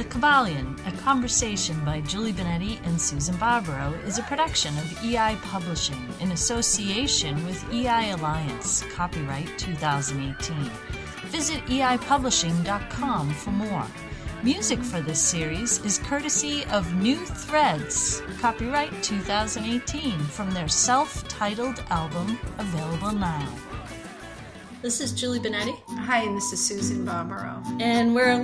The Kybalion, a conversation by Julie Benetti and Susan Barbaro, is a production of EiPublishing in association with EI Alliance, copyright 2018. Visit EiPublishing.com for more. Music for this series is courtesy of New Threads, copyright 2018, from their self-titled album, available now. This is Julie Benetti. Hi, and this is Susan Barbaro. And we're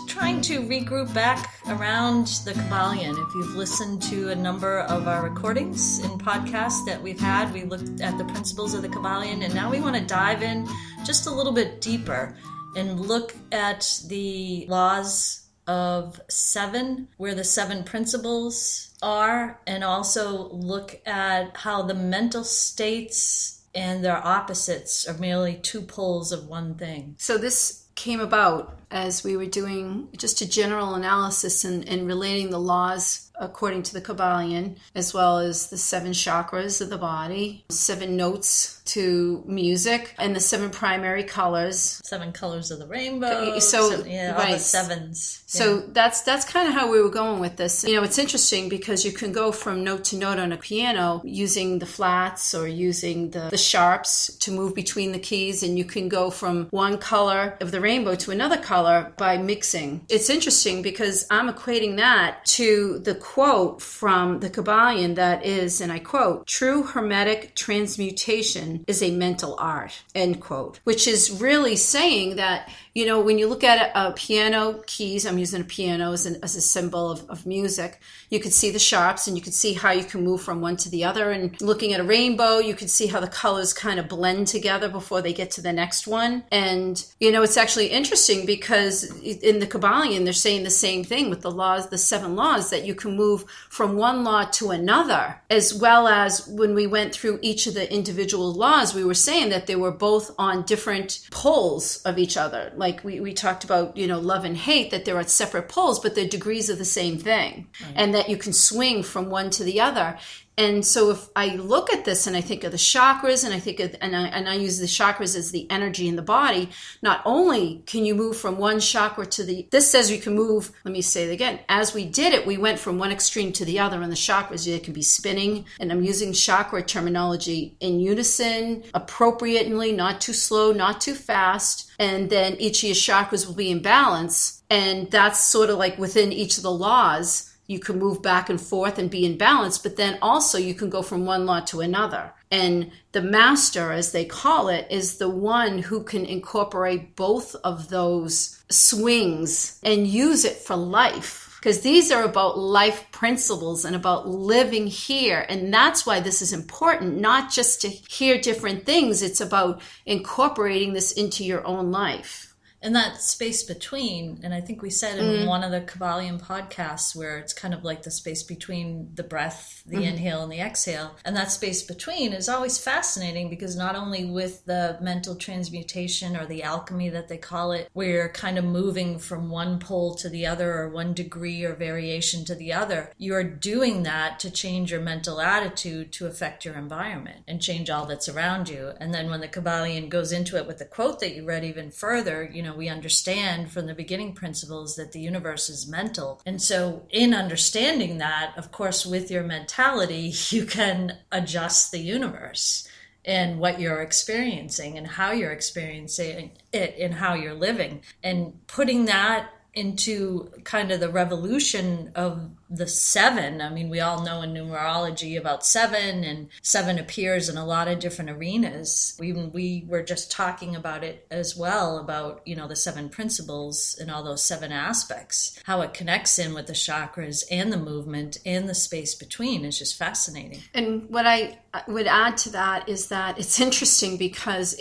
trying to regroup back around the Kybalion. If you've listened to a number of our recordings and podcasts that we've had, we looked at the principles of the Kybalion, and now we want to dive in just a little bit deeper and look at the laws of 7, where the 7 principles are, and also look at how the mental states and their opposites are merely 2 poles of one thing. So this came about as we were doing just a general analysis and relating the laws according to the Kybalion, as well as the 7 chakras of the body, 7 notes to music, and the 7 primary colors. 7 colors of the rainbow. So, all the 7s. So that's kind of how we were going with this. You know, it's interesting because you can go from note to note on a piano using the flats or using the sharps to move between the keys, and you can go from one color of the rainbow to another color by mixing. It's interesting because I'm equating that to the quote from the Kybalion that is, and I quote, "True hermetic transmutation is a mental art," end quote, which is really saying that, you know, when you look at a piano keys, I'm using a piano as a symbol of music, you could see the sharps and you could see how you can move from one to the other. And looking at a rainbow, you could see how the colors kind of blend together before they get to the next one. And, you know, it's actually interesting because in the Kybalion, they're saying the same thing with the laws, the 7 laws, that you can move from one law to another, as well as when we went through each of the individual laws, we were saying that they were both on different poles of each other. Like we talked about, you know, love and hate, that they're at separate poles, but they're degrees of the same thing, right. And that you can swing from one to the other. And so if I look at this and I think of the chakras, and I think of, and I use the chakras as the energy in the body, not only can you move from one chakra to this says you can move, let me say it again, as we did it, we went from one extreme to the other, and the chakras, it can be spinning, and I'm using chakra terminology in unison, appropriately, not too slow, not too fast, and then each of your chakras will be in balance, and that's sort of like within each of the laws, you can move back and forth and be in balance, but then also you can go from one law to another. And the master, as they call it, is the one who can incorporate both of those swings and use it for life. Because these are about life principles and about living here. And that's why this is important, not just to hear different things. It's about incorporating this into your own life. And that space between, and I think we said in one of the Kybalion podcasts, where it's kind of like the space between the breath, the inhale and the exhale. And that space between is always fascinating because not only with the mental transmutation or the alchemy that they call it, we're kind of moving from one pole to the other or one degree or variation to the other. You're doing that to change your mental attitude to affect your environment and change all that's around you. And then when the Kybalion goes into it with the quote that you read even further, you know, we understand from the beginning principles that the universe is mental. And so in understanding that, of course, with your mentality, you can adjust the universe and what you're experiencing and how you're experiencing it and how you're living. And putting that into kind of the revolution of the 7. I mean, we all know in numerology about 7, and 7 appears in a lot of different arenas. We were just talking about it as well, about, you know, the 7 principles and all those 7 aspects, how it connects in with the chakras and the movement and the space between is just fascinating. And what I would add to that is that it's interesting because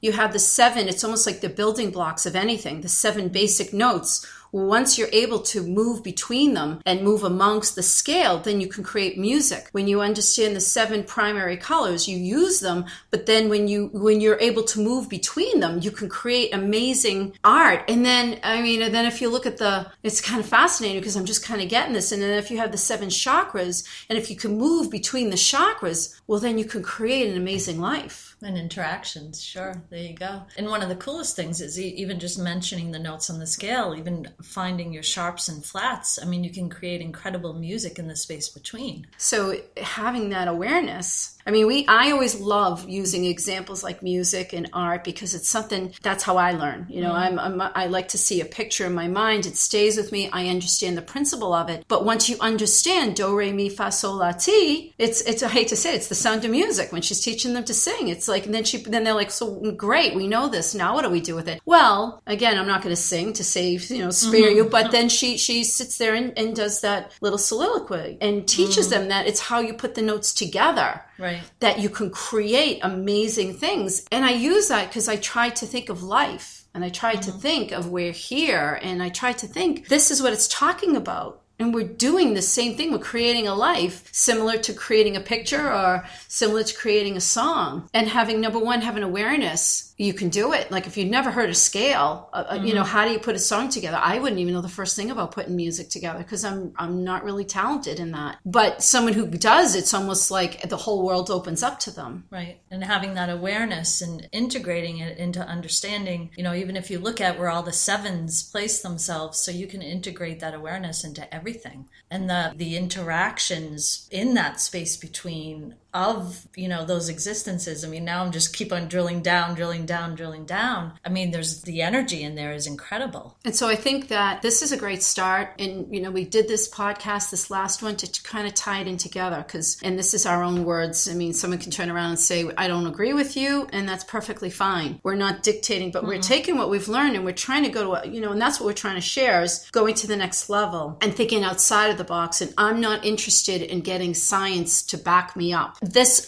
you have the 7, it's almost like the building blocks of anything, the 7 basic notes. Once you're able to move between them and move amongst the scale, then you can create music. When you understand the 7 primary colors, you use them, but then when you're able to move between them, you can create amazing art. And then, if you look at it's kind of fascinating because I'm just kind of getting this. And then if you have the 7 chakras, and if you can move between the chakras, well, then you can create an amazing life. And interactions, sure. There you go. And one of the coolest things is even just mentioning the notes on the scale, even finding your sharps and flats. I mean, you can create incredible music in the space between. So having that awareness, I mean, I always love using examples like music and art because it's something, that's how I learn. You know, I like to see a picture in my mind. It stays with me. I understand the principle of it. But once you understand do, re, mi, fa, sol, la, ti, it's I hate to say it, it's the sound of music. When she's teaching them to sing, it's like, and then they're like, so great, we know this. Now what do we do with it? Well, again, I'm not going to sing to save, spare you. But then she sits there and does that little soliloquy and teaches them that it's how you put the notes together. Right. That you can create amazing things. And I use that because I try to think of life and I try to think of we're here and I try to think this is what it's talking about. And we're doing the same thing. We're creating a life similar to creating a picture or similar to creating a song. And having, number one, having awareness. You can do it. Like if you've never heard a scale, how do you put a song together? I wouldn't even know the first thing about putting music together because I'm not really talented in that. But someone who does, it's almost like the whole world opens up to them. Right. And having that awareness and integrating it into understanding, even if you look at where all the sevens place themselves, so you can integrate that awareness into everything. And the interactions in that space between of, those existences. I mean, now I'm just keep on drilling down. I mean, there's the energy in there is incredible. And so I think that this is a great start. And, we did this podcast, this last one, to kind of tie it in together and this is our own words. I mean, someone can turn around and say, I don't agree with you. And that's perfectly fine. We're not dictating, but we're taking what we've learned and we're trying to go to, and that's what we're trying to share is going to the next level and thinking outside of the box. And I'm not interested in getting science to back me up.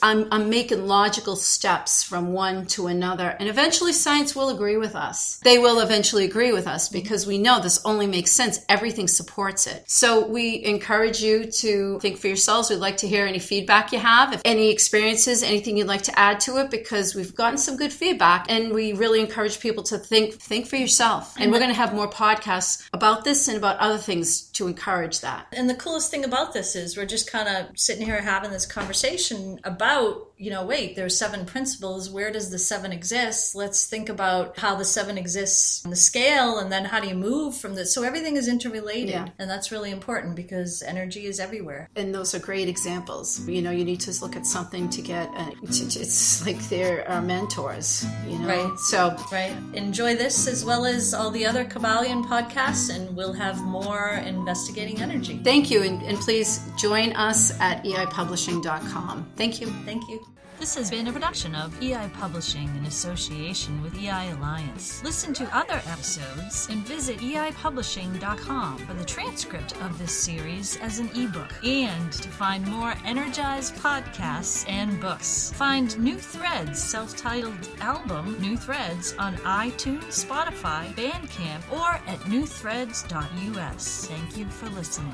I'm making logical steps from one to another, and eventually science will agree with us. They will eventually agree with us because we know this only makes sense. Everything supports it. So we encourage you to think for yourselves. We'd like to hear any feedback you have, if any experiences, anything you'd like to add to it, because we've gotten some good feedback, and we really encourage people to think for yourself. And we're going to have more podcasts about this and about other things to encourage that. And the coolest thing about this is we're just kind of sitting here having this conversation about, wait, there's 7 principles. Where does the 7 exist? Let's think about how the 7 exists on the scale, and then how do you move from this? So everything is interrelated. Yeah. And that's really important because energy is everywhere. And those are great examples. You need to look at something to get, it's like they're our mentors, Right. So. Right. Enjoy this as well as all the other Kybalion podcasts, and we'll have more investigating energy. Thank you. And please join us at EiPublishing.com. Thank you. Thank you. This has been a production of EiPublishing in association with EI Alliance. Listen to other episodes and visit EiPublishing.com for the transcript of this series as an ebook and to find more energized podcasts and books. Find New Threads' self-titled album, New Threads, on iTunes, Spotify, Bandcamp, or at newthreads.us. Thank you for listening.